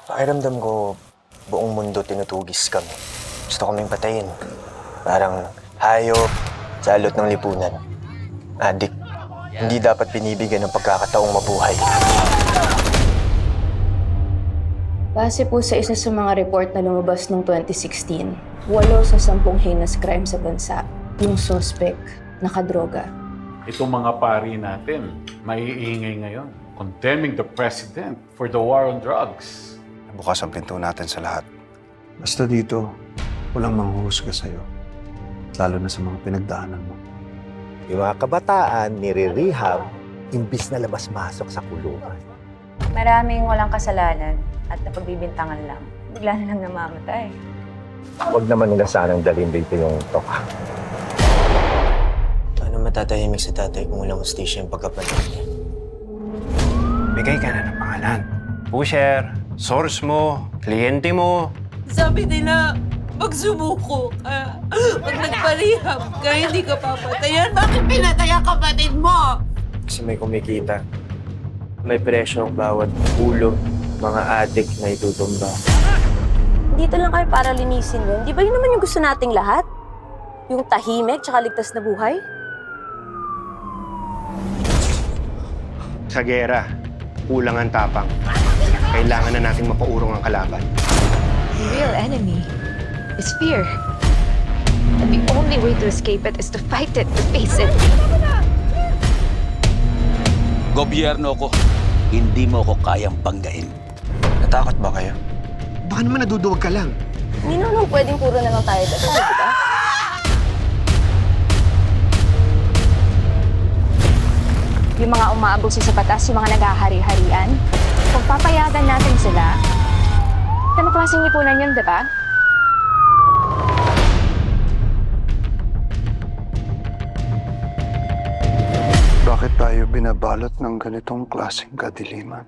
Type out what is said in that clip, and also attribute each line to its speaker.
Speaker 1: Pakiramdam ko, buong mundo tinutugis kami. Gusto kaming patayin. Parang hayop, salot ng lipunan. Adik, hindi dapat binibigyan ng pagkakataong mabuhay.
Speaker 2: Base po sa isa sa mga report na lumabas noong 2016, 8 sa 10 heinous crime sa bansa, yung suspect nakadroga.
Speaker 3: Itong mga pari natin, maiingay ngayon, condemning the president for the war on drugs.
Speaker 4: Bukas ang pinto natin sa lahat.
Speaker 5: Basta dito, walang manghuhusga sa'yo. Lalo na sa mga pinagdaanan mo.
Speaker 6: Yung mga kabataan, nire-rehab, imbis na labas-masok sa kulungan.
Speaker 7: Maraming walang kasalanan at napagbibintangan lang. Bigla na lang namamatay.
Speaker 6: Huwag naman nila sanang dalhin dito yung toka.
Speaker 1: Ano matatahimik sa tatay kung walang hostisya yung pagkapalit niya?
Speaker 5: Bigay ka na ng pangalan. Pusher, source mo, kliyente mo.
Speaker 8: Sabi nila, pag sumuko ka, pag nagparehab ka, hindi ka papatayan. Bakit pinatay ang kapatid mo?
Speaker 1: Kasi may kumikita. May presyo ang bawat ulo, mga adik na itutumba.
Speaker 9: Dito lang kami para linisin yun. Di ba yun naman yung gusto nating lahat? Yung tahimik tsaka ligtas na buhay?
Speaker 4: Sa gera, kulang ang tapang. Kailangan na nating mapaurong ang kalaban.
Speaker 10: The real enemy is fear. And the only way to escape it is to fight it, to face it.
Speaker 11: Gobyerno ko, hindi mo ko kayang banggain.
Speaker 1: Natakot ba kayo?
Speaker 4: Baka naman naduduwag ka lang.
Speaker 9: Hindi naman pwedeng puro na lang tayo dasal, di ba?
Speaker 10: Yung mga umaabuso sa batas, yung mga naghahari-harian, kung papayagan natin sila, anong klaseng lipunan yun, di ba?
Speaker 5: Bakit tayo binabalot ng ganitong klaseng kadiliman?